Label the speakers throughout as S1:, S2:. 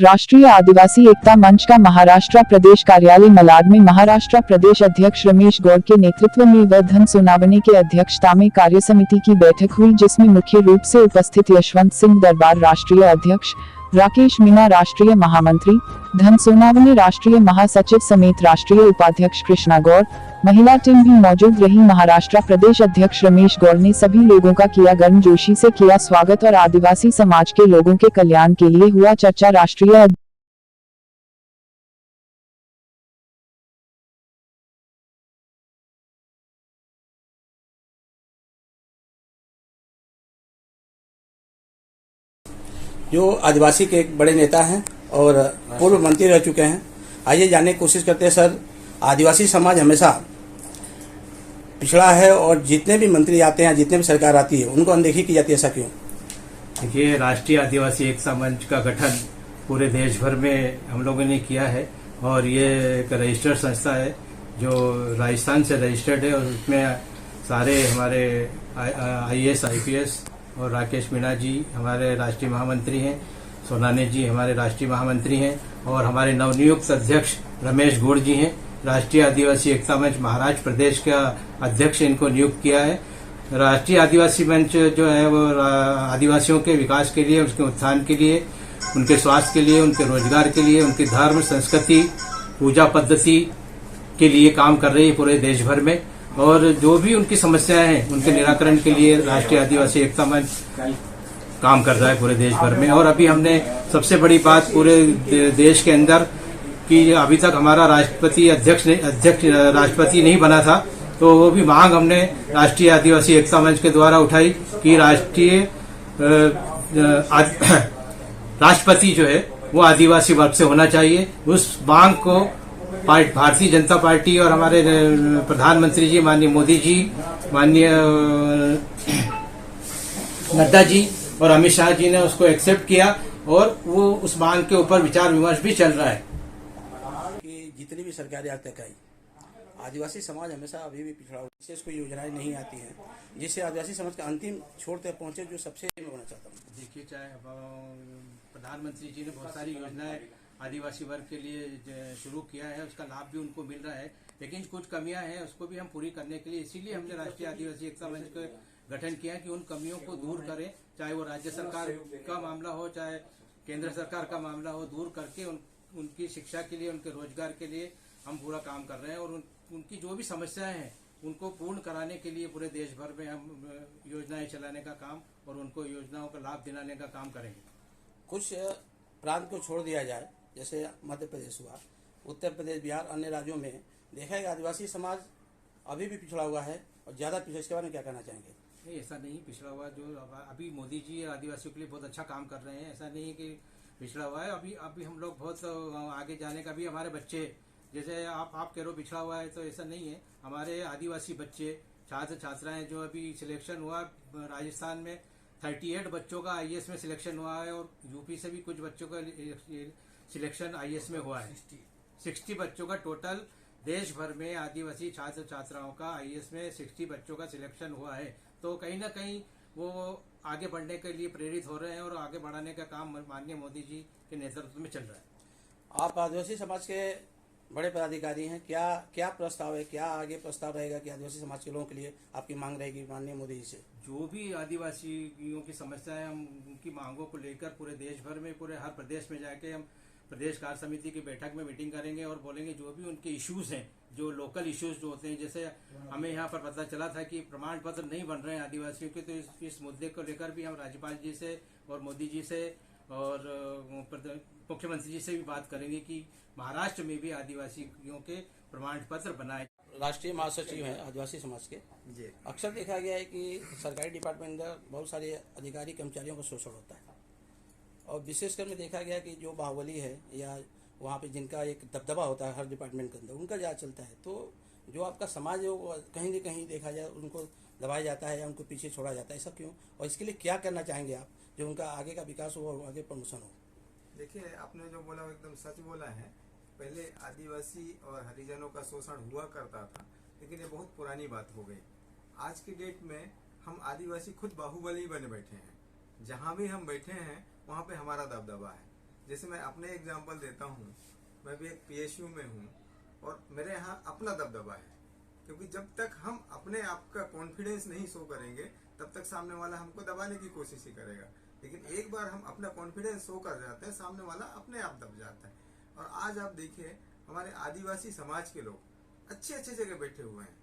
S1: राष्ट्रीय आदिवासी एकता मंच का महाराष्ट्र प्रदेश कार्यालय मलाड में महाराष्ट्र प्रदेश अध्यक्ष रमेश गौड़ के नेतृत्व में व धन सोनावने के अध्यक्षता में कार्यसमिति की बैठक हुई, जिसमें मुख्य रूप से उपस्थित यशवंत सिंह दरबार राष्ट्रीय अध्यक्ष, राकेश मीणा राष्ट्रीय महामंत्री, धन सोनावने राष्ट्रीय महासचिव समेत राष्ट्रीय उपाध्यक्ष कृष्णा गौड़, महिला टीम भी मौजूद रही। महाराष्ट्र प्रदेश अध्यक्ष रमेश गौड़ ने सभी लोगों का किया गर्मजोशी से किया स्वागत और आदिवासी समाज के लोगों के कल्याण के लिए हुआ चर्चा। राष्ट्रीय
S2: जो आदिवासी के एक बड़े नेता हैं और पूर्व मंत्री रह चुके हैं। आइए जानने की कोशिश करते हैं। सर, आदिवासी समाज हमेशा पिछड़ा है और जितने भी मंत्री आते हैं, जितने भी सरकार आती है, उनको अनदेखी की जाती है, ऐसा क्यों?
S3: देखिए, राष्ट्रीय आदिवासी एकता मंच का गठन पूरे देश भर में हम लोगों ने किया है और ये एक रजिस्टर्ड संस्था है जो राजस्थान से रजिस्टर्ड है और उसमें सारे हमारे IAS IPS और राकेश मीणा जी हमारे राष्ट्रीय महामंत्री हैं, सोनाने जी हमारे राष्ट्रीय महामंत्री हैं और हमारे नवनियुक्त अध्यक्ष रमेश गौड़ जी हैं। राष्ट्रीय आदिवासी एकता मंच महाराष्ट्र प्रदेश का अध्यक्ष इनको नियुक्त किया है। राष्ट्रीय आदिवासी मंच जो है वो आदिवासियों के विकास के लिए, उसके उत्थान के लिए, उनके स्वास्थ्य के लिए, उनके रोजगार के लिए, उनकी धर्म संस्कृति पूजा पद्धति के लिए काम कर रही है पूरे देश भर में और जो भी उनकी समस्याएं हैं उनके निराकरण के लिए राष्ट्रीय आदिवासी एकता मंच काम कर रहा है पूरे देश भर में। और अभी हमने सबसे बड़ी बात पूरे देश के अंदर कि अभी तक हमारा राष्ट्रपति अध्यक्ष राष्ट्रपति नहीं बना था, तो वो भी मांग हमने राष्ट्रीय आदिवासी एकता मंच के द्वारा उठाई कि राष्ट्रपति जो है वो आदिवासी वर्ग से होना चाहिए। उस मांग को भारतीय जनता पार्टी और हमारे प्रधानमंत्री जी माननीय मोदी जी, माननीय नड्डा जी और अमित शाह जी ने उसको एक्सेप्ट किया और वो उस मांग के ऊपर विचार विमर्श भी चल रहा है
S2: कि जितनी भी सरकारें आज तक आई, आदिवासी समाज हमेशा अभी भी पिछड़ा हुआ, विशेष कोई योजनाएं नहीं आती हैं जिससे आदिवासी समाज का अंतिम छोर तक पहुंचे, जो सबसे मैं होना चाहता हूँ।
S3: देखिए, चाहे प्रधानमंत्री जी ने बहुत सारी योजनाएं आदिवासी वर्ग के लिए शुरू किया है, उसका लाभ भी उनको मिल रहा है, लेकिन कुछ कमियां हैं, उसको भी हम पूरी करने के लिए इसीलिए हमने राष्ट्रीय आदिवासी एकता मंच का गठन किया कि उन कमियों को दूर करें, चाहे वो राज्य सरकार का मामला हो, चाहे केंद्र सरकार का मामला हो, दूर करके उनकी शिक्षा के लिए, उनके रोजगार के लिए हम पूरा काम कर रहे हैं और उनकी जो भी समस्याएं हैं उनको पूर्ण कराने के लिए पूरे देश भर में हम योजनाएं चलाने का काम और उनको योजनाओं का लाभ दिलाने का काम करेंगे।
S2: कुछ प्रांत को छोड़ दिया जाए, जैसे मध्य प्रदेश हुआ, उत्तर प्रदेश, बिहार, अन्य राज्यों में देखा है आदिवासी समाज अभी भी पिछड़ा हुआ है और ज्यादा पिछड़ा। इसके बारे में क्या कहना चाहेंगे?
S3: नहीं, ऐसा नहीं पिछड़ा हुआ। जो अभी मोदी जी आदिवासियों के लिए बहुत अच्छा काम कर रहे हैं, ऐसा नहीं है कि पिछड़ा हुआ है। अभी हम लोग बहुत आगे जाने का भी, हमारे बच्चे जैसे आप कह रहे हो पिछड़ा हुआ है, तो ऐसा नहीं है। हमारे आदिवासी बच्चे, छात्र छात्राएं जो अभी सिलेक्शन हुआ राजस्थान में 38 बच्चों का IAS में सिलेक्शन हुआ है और यूपी से भी कुछ बच्चों का सिलेक्शन IAS में हुआ है। 60 बच्चों का टोटल देश भर में आदिवासी छात्र छात्राओं का IAS में 60 बच्चों का सिलेक्शन हुआ है। तो कहीं ना कहीं वो आगे बढ़ने के लिए प्रेरित हो रहे हैं और आगे बढ़ाने का काम माननीय मोदी जी के नेतृत्व में चल रहा है।
S2: आप आदिवासी समाज के बड़े पदाधिकारी हैं, क्या प्रस्ताव है, क्या आगे प्रस्ताव रहेगा कि आदिवासी समाज के लोगों के लिए आपकी मांग रहेगी माननीय मोदी जी से?
S3: जो भी आदिवासियों की समस्याएं, हम उनकी मांगों को लेकर पूरे देश भर में, पूरे हर प्रदेश में जाके हम प्रदेश कार्य समिति की बैठक में मीटिंग करेंगे और बोलेंगे जो भी उनके इश्यूज हैं, जो लोकल इश्यूज जो होते हैं। जैसे हमें यहाँ पर पता चला था कि प्रमाण पत्र नहीं बन रहे हैं आदिवासियों के, तो इस मुद्दे को लेकर भी हम राज्यपाल जी से और मोदी जी से और मुख्यमंत्री जी से भी बात करेंगे कि महाराष्ट्र में भी आदिवासियों के प्रमाण पत्र बनाए।
S2: राष्ट्रीय महासचिव हैं आदिवासी समाज के जी। अक्सर देखा गया है कि सरकारी डिपार्टमेंट में बहुत सारे अधिकारी कर्मचारियों का शोषण होता है और विशेषकर में देखा गया कि जो बाहुबली है या वहाँ पे जिनका एक दबदबा होता है हर डिपार्टमेंट के अंदर, उनका ज़्यादा चलता है। तो जो आपका समाज है वो कहीं न कहीं देखा जाए उनको दबाया जाता है या उनको पीछे छोड़ा जाता है, ऐसा क्यों? और इसके लिए क्या करना चाहेंगे आप जो उनका आगे का विकास हो और आगे प्रमोशन हो?
S4: देखिए, आपने जो बोला वो एकदम सच बोला है। पहले आदिवासी और हरिजनों का शोषण हुआ करता था, लेकिन ये बहुत पुरानी बात हो गई। आज की डेट में हम आदिवासी खुद बाहुबली बने बैठे हैं। जहाँ भी हम बैठे हैं वहाँ पे हमारा दबदबा है। जैसे मैं अपने एग्जांपल देता हूँ, मैं भी एक पीएसयू में हूँ और मेरे यहाँ अपना दबदबा है, क्योंकि जब तक हम अपने आप का कॉन्फिडेंस नहीं शो करेंगे तब तक सामने वाला हमको दबाने की कोशिश ही करेगा। लेकिन एक बार हम अपना कॉन्फिडेंस शो कर जाते हैं, सामने वाला अपने आप दब जाता है। और आज आप देखिए हमारे आदिवासी समाज के लोग अच्छे अच्छे जगह बैठे हुए हैं,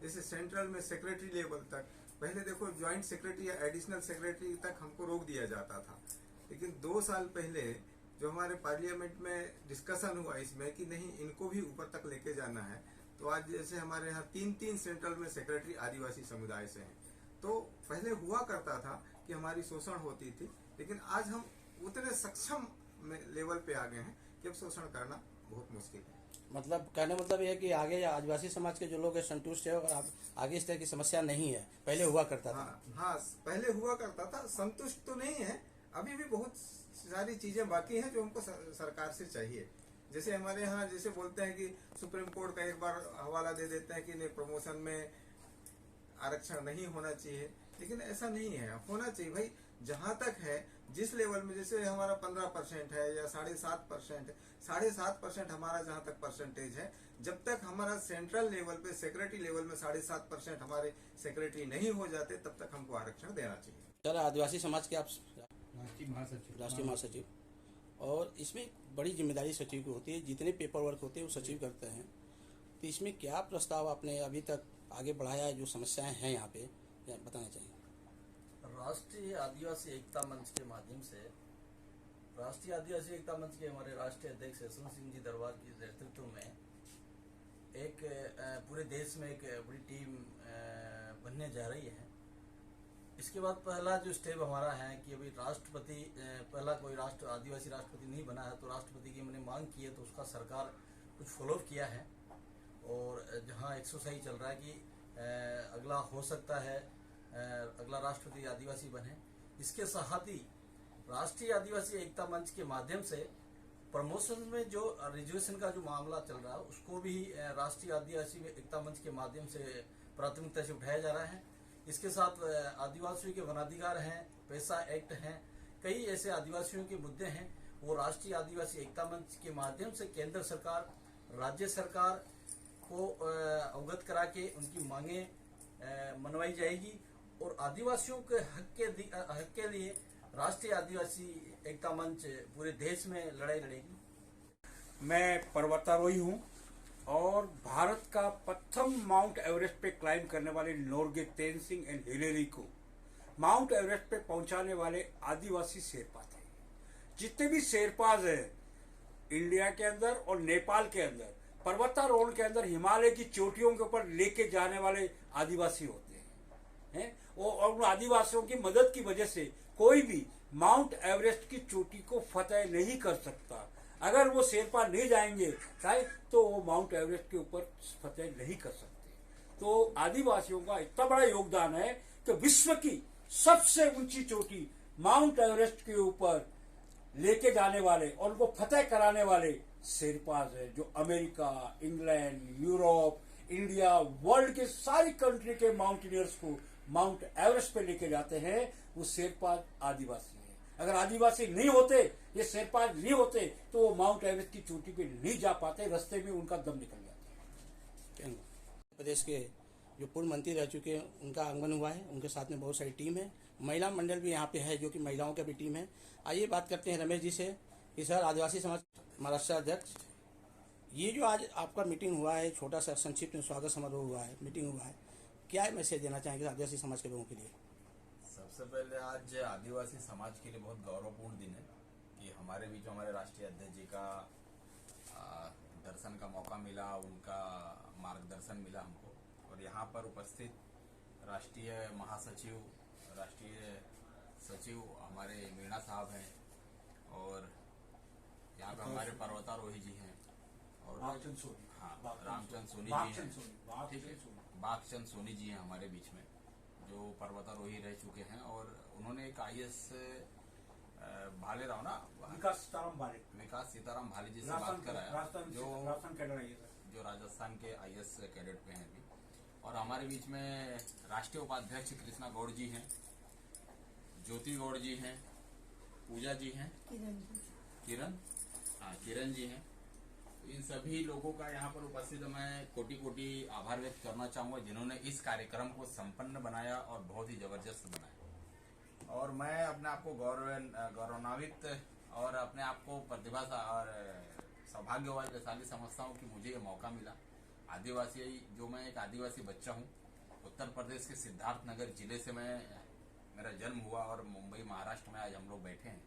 S4: जैसे सेंट्रल में सेक्रेटरी लेवल तक। पहले देखो ज्वाइंट सेक्रेटरी या एडिशनल सेक्रेटरी तक हमको रोक दिया जाता था, लेकिन 2 साल पहले जो हमारे पार्लियामेंट में डिस्कशन हुआ इसमें कि नहीं इनको भी ऊपर तक लेके जाना है, तो आज जैसे हमारे यहाँ 3 सेंट्रल में सेक्रेटरी आदिवासी समुदाय से हैं। तो पहले हुआ करता था कि हमारी शोषण होती थी, लेकिन आज हम उतने सक्षम लेवल पे आ गए हैं कि अब शोषण करना बहुत मुश्किल है।
S2: मतलब कहने मतलब ये है कि आगे आदिवासी समाज के जो लोग हैं संतुष्ट है और आगे इस तरह की समस्या नहीं है, पहले हुआ करता था।
S4: हाँ, पहले हुआ करता था, संतुष्ट तो नहीं है, अभी भी बहुत सारी चीजें बाकी हैं जो हमको सरकार से चाहिए। जैसे हमारे यहाँ जैसे बोलते हैं कि सुप्रीम कोर्ट का एक बार हवाला दे देते हैं कि नहीं प्रमोशन में आरक्षण नहीं होना चाहिए, लेकिन ऐसा नहीं है, होना चाहिए भाई। जहां तक है जिस लेवल में, जैसे हमारा 15% है या 7.5% है, 7.5% हमारा जहां तक परसेंटेज है, जब तक हमारा सेंट्रल लेवल पे सेक्रेटरी लेवल में 7.5% हमारे सेक्रेटरी नहीं हो जाते तब तक हमको आरक्षण देना चाहिए।
S2: सर आदिवासी समाज के आप
S3: राष्ट्रीय
S2: महासचिव, और इसमें बड़ी जिम्मेदारी सचिव की होती है, जितने पेपर वर्क होते हैं वो सचिव करते हैं। तो इसमें क्या प्रस्ताव आपने अभी तक आगे बढ़ाया है, जो समस्याएं हैं यहाँ पे बताना चाहिए?
S5: राष्ट्रीय आदिवासी एकता मंच के माध्यम से, राष्ट्रीय आदिवासी एकता मंच के हमारे राष्ट्रीय अध्यक्ष यशवंत सिंह जी दरबार के नेतृत्व में एक पूरे देश में एक बड़ी टीम बनने जा रही है। इसके बाद पहला जो स्टेप हमारा है कि अभी राष्ट्रपति, पहला कोई आदिवासी राष्ट्रपति नहीं बना है, तो राष्ट्रपति की हमने मांग की है, तो उसका सरकार कुछ फॉलोअप किया है। और जहां एक्सरसाइज चल रहा है कि अगला हो सकता है अगला राष्ट्रपति आदिवासी बने। इसके साथ ही राष्ट्रीय आदिवासी एकता मंच के माध्यम से प्रमोशन में जो रिजर्वेशन का जो मामला चल रहा है उसको भी राष्ट्रीय आदिवासी एकता मंच के माध्यम से प्राथमिकता से उठाया जा रहा है। इसके साथ आदिवासियों के वनाधिकार हैं, पैसा एक्ट हैं, कई ऐसे आदिवासियों के मुद्दे हैं, वो राष्ट्रीय आदिवासी एकता मंच के माध्यम से केंद्र सरकार, राज्य सरकार को अवगत करा के उनकी मांगे मनवाई जाएगी। और आदिवासियों के हक के लिए राष्ट्रीय आदिवासी एकता मंच पूरे देश में लड़ाई लड़ेगी।
S6: मैं पर्वतारोही हूँ और भारत का प्रथम माउंट एवरेस्ट पे क्लाइंब करने वाले नोर्गे तेनसिंग एंड हिलेरी को माउंट एवरेस्ट पे पहुंचाने वाले आदिवासी शेरपा थे। जितने भी शेरपाज हैं इंडिया के अंदर और नेपाल के अंदर, पर्वतारोहण के अंदर हिमालय की चोटियों के ऊपर लेके जाने वाले आदिवासी होते हैं। और उन आदिवासियों की मदद की वजह से कोई भी माउंट एवरेस्ट की चोटी को फतेह नहीं कर सकता। अगर वो शेरपा नहीं जाएंगे तो वो माउंट एवरेस्ट के ऊपर फतेह नहीं कर सकते। तो आदिवासियों का इतना बड़ा योगदान है कि विश्व की सबसे ऊंची चोटी माउंट एवरेस्ट के ऊपर लेके जाने वाले और उनको फतेह कराने वाले शेरपाज है, जो America, England, Europe, India, world के सारी कंट्री के माउंटेनियर्स को माउंट एवरेस्ट पे लेके जाते हैं। वो शेरपाज आदिवासी है। अगर आदिवासी नहीं होते, ये शेरपाज नहीं होते, तो वो माउंट एवरेस्ट की चोटी पे नहीं जा पाते, रास्ते में उनका दम निकल जाता है।
S2: प्रदेश के जो पूर्व मंत्री रह चुके हैं उनका आगमन हुआ है, उनके साथ में बहुत सारी टीम है, महिला मंडल भी यहाँ पे है जो कि महिलाओं की भी टीम है। आइए बात करते हैं रमेश जी से कि सर आदिवासी समाज महाराष्ट्र अध्यक्ष, ये जो आज आपका मीटिंग हुआ है, छोटा सा संक्षिप्त में स्वागत समारोह हुआ है, मीटिंग हुआ है, क्या मैसेज देना चाहेंगे आदिवासी समाज के लोगों के लिए?
S7: सबसे पहले आज आदिवासी समाज के लिए बहुत गौरवपूर्ण दिन है कि हमारे बीच हमारे राष्ट्रीय अध्यक्ष जी का दर्शन का मौका मिला, उनका मार्गदर्शन मिला हमको। और यहाँ पर उपस्थित राष्ट्रीय महासचिव, राष्ट्रीय सचिव हमारे मीणा साहब हैं, और यहाँ पे हमारे पर्वतारोही जी हैं, और रामचंद सोनी जी हैं, ठीक है, बागचंद सोनी जी हैं हमारे बीच में, जो पर्वतारोही रह चुके हैं। और उन्होंने एक IAS भालेराव ना
S6: विकास सीताराम भाले जी से बात कराया,
S7: जो राजस्थान के IAS कैडेट पे हैं अभी। और हमारे बीच में राष्ट्रीय उपाध्यक्ष कृष्णा गौड़ जी हैं, ज्योति गौड़ जी हैं, पूजा जी हैं, किरण जी हैं। इन सभी लोगों का यहाँ पर उपस्थित मैं कोटि कोटि आभार व्यक्त करना चाहूँगा जिन्होंने इस कार्यक्रम को संपन्न बनाया और बहुत ही जबरदस्त बनाया। और मैं अपने आप को गौरवान्वित और अपने आप को प्रतिभा और सौभाग्यशाली समझता हूँ कि मुझे ये मौका मिला। आदिवासी जो मैं एक आदिवासी बच्चा हूँ, उत्तर प्रदेश के सिद्धार्थनगर जिले से मेरा जन्म हुआ और मुंबई महाराष्ट्र में आज हम लोग बैठे हैं।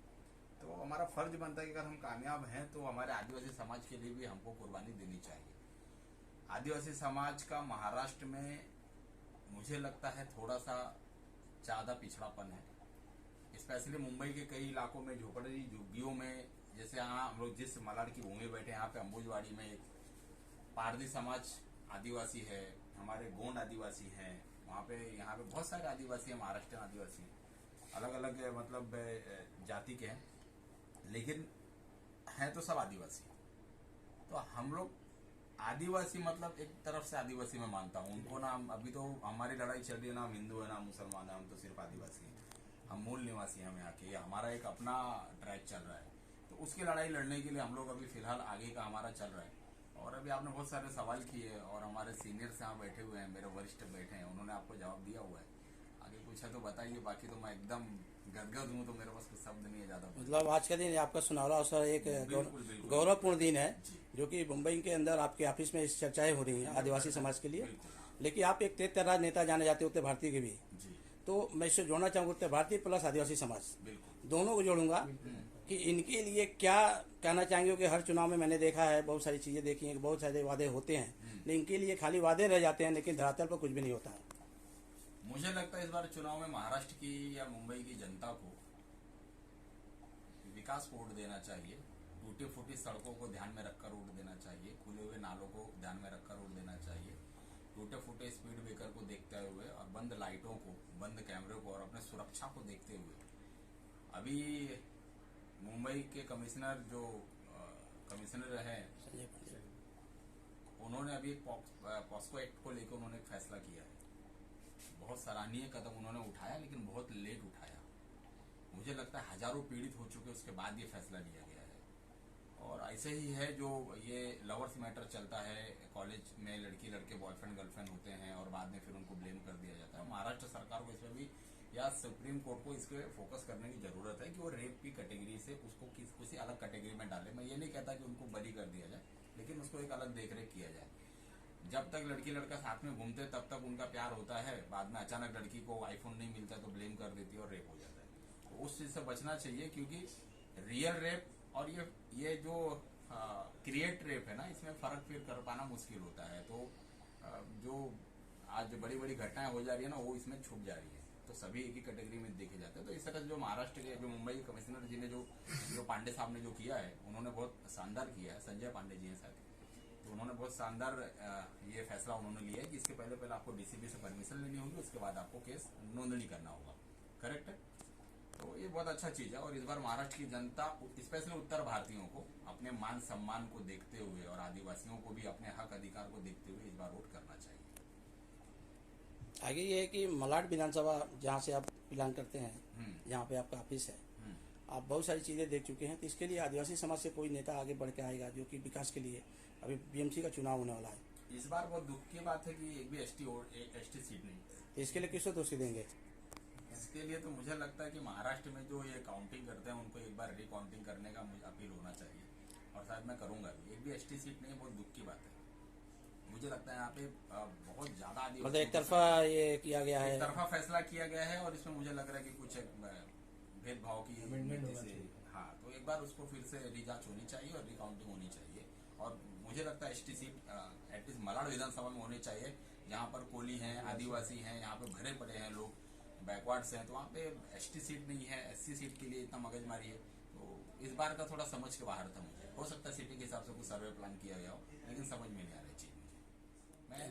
S7: तो हमारा फर्ज बनता है कि अगर हम कामयाब हैं तो हमारे आदिवासी समाज के लिए भी हमको कुर्बानी देनी चाहिए। आदिवासी समाज का महाराष्ट्र में मुझे लगता है थोड़ा सा ज़्यादा पिछड़ापन है, स्पेशली मुंबई के कई इलाकों में झोपड़ी झुग्गियों में। जैसे यहाँ हम लोग जिस मलाड़ की भूमि बैठे हैं, यहाँ पे अंबुजवाड़ी में एक पारदी समाज आदिवासी है, हमारे गोंड आदिवासी हैं, वहाँ पे यहाँ पे बहुत सारे आदिवासी हैं, महाराष्ट्र आदिवासी हैं, अलग अलग मतलब जाति के हैं, लेकिन हैं तो सब आदिवासी। तो हम लोग आदिवासी मतलब एक तरफ से आदिवासी मैं मानता हूँ उनको ना। अभी तो हमारी लड़ाई चल रही है, ना हम हिंदू है ना मुसलमान है, हम तो सिर्फ आदिवासी हैं, हम मूल निवासी हैं हम यहाँ के। हमारा एक अपना ट्रैक चल रहा है, तो उसकी लड़ाई लड़ने के लिए हम लोग अभी फिलहाल आगे का हमारा चल रहा है। और अभी आपने बहुत सारे सवाल किए और हमारे सीनियर्स यहाँ बैठे हुए हैं, मेरे वरिष्ठ बैठे हैं, उन्होंने आपको जवाब दिया हुआ है। आगे कुछ है तो बताइए, बाकी तो मैं एकदम गदगद हूँ, तो मेरे पास कुछ शब्द नहीं है ज़्यादा।
S2: मतलब आज का दिन आपका सुनहरा अवसर एक
S7: बिल्कुल।
S2: गौरवपूर्ण दिन है, जो कि मुंबई के अंदर आपके ऑफिस में चर्चाएं हो रही हैं आदिवासी समाज के लिए। लेकिन आप एक तेज तर्रार नेता जाने जाते उत्तर भारतीय के भी, तो मैं इससे जोड़ना चाहूँगा उत्तर भारतीय प्लस आदिवासी समाज दोनों को जोड़ूंगा कि इनके लिए क्या कहना चाहेंगे। कि हर चुनाव में मैंने देखा है, बहुत सारी चीज़ें देखी हैं कि बहुत सारे वादे होते हैं, लेकिन इनके लिए खाली वादे रह जाते हैं, लेकिन धरातल पर कुछ भी नहीं होता है।
S7: मुझे लगता है इस बार चुनाव में महाराष्ट्र की या मुंबई की जनता को विकास को वोट देना चाहिए। टूटी फूटी सड़कों को ध्यान में रखकर वोट देना चाहिए, खुले हुए नालों को ध्यान में रखकर वोट देना चाहिए, टूटे फूटे स्पीड ब्रेकर को देखते हुए और बंद लाइटों को, बंद कैमरे को और अपने सुरक्षा को देखते हुए। अभी मुंबई के कमिश्नर जो कमिश्नर हैं, उन्होंने अभी पॉस्को एक्ट को लेकर उन्होंने एक फैसला किया है। बहुत सराहनीय कदम उन्होंने उठाया, लेकिन बहुत लेट उठाया। मुझे लगता है हजारों पीड़ित हो चुके उसके बाद ये फैसला लिया गया है। और ऐसे ही है जो ये लवर्स मैटर चलता है, कॉलेज में लड़की लड़के बॉयफ्रेंड गर्लफ्रेंड होते हैं और बाद में फिर उनको ब्लेम कर दिया जाता है। महाराष्ट्र सरकार को इसमें भी या सुप्रीम कोर्ट को इस पर फोकस करने की जरूरत है कि वो रेप की कैटेगरी से उसको किसी अलग कैटेगरी में डाले। मैं ये नहीं कहता कि उनको बरी कर दिया जाए, लेकिन उसको एक अलग देखरेख किया जाए। जब तक लड़की लड़का साथ में घूमते तब तक उनका प्यार होता है, बाद में अचानक लड़की को आईफोन नहीं मिलता तो ब्लेम कर देती है और रेप हो जाता है। तो उस चीज से बचना चाहिए, क्योंकि रियल रेप और ये जो क्रिएट रेप है ना, इसमें फर्क फिर कर पाना मुश्किल होता है। तो जो आज बड़ी बड़ी घटनाएं हो जा रही है ना, वो इसमें छुप जा रही है, तो सभी एक ही कैटेगरी में देखे जाते हैं। तो इस तरह जो महाराष्ट्र के जो मुंबई के कमिश्नर जी ने जो पांडे साहब ने जो किया है, उन्होंने बहुत शानदार किया है। संजय पांडे जी हैं शायद, तो उन्होंने बहुत शानदार ये फैसला उन्होंने लिया है कि इसके पहले आपको डीसीपी से परमिशन लेनी होगी, उसके बाद आपको केस नोंदनी करना होगा। करेक्ट है? तो ये बहुत अच्छा चीज है। और इस बार महाराष्ट्र की जनता, स्पेशली उत्तर भारतीयों को, अपने मान सम्मान को देखते हुए और आदिवासियों को भी अपने हक अधिकार को देखते हुए इस बार वोट करना चाहिए।
S2: आगे ये है कि मलाड विधानसभा जहाँ से आप बिलोंग करते हैं, जहाँ पे आपका ऑफिस है, आप बहुत सारी चीज़ें देख चुके हैं। तो इसके लिए आदिवासी समाज से कोई नेता आगे बढ़ के आएगा जो कि विकास के लिए, अभी बीएमसी का चुनाव होने वाला है।
S7: इस बार बहुत दुख की बात है कि एक भी एसटी सीट नहीं।
S2: तो इसके लिए किसको दोषी देंगे?
S7: इसके लिए तो मुझे लगता है कि महाराष्ट्र में जो ये काउंटिंग करते हैं उनको एक बार रिकाउंटिंग करने का मुझे अपील होना चाहिए, और शायद मैं करूंगा भी। एक भी एसटी सीट नहीं, बहुत दुख की बात है। मुझे लगता है यहाँ पे बहुत ज्यादा
S2: मतलब एक तरफा ये किया गया है,
S7: एक तरफा फैसला किया गया है, और इसमें मुझे लग रहा है कि कुछ भेदभाव की नीति से, हाँ, तो एक बार उसको फिर से रिजांच होनी चाहिए और रिकाउंटिंग होनी चाहिए। और मुझे लगता है एसटी सीट एटलीस्ट मलाड विधानसभा में होनी चाहिए, जहाँ पर कोली हैं, आदिवासी हैं, यहाँ पे भरे पड़े हैं लोग, बैकवर्ड्स हैं, तो वहाँ पे एसटी सीट नहीं है। एससी सीट के लिए इतना मगजमारी है, तो इस बार का थोड़ा समझ के बाहर था मुझे। हो सकता है सिटी के हिसाब से कुछ सर्वे प्लान किया गया हो, लेकिन समझ में नहीं आ रही चीज मुझे। मैं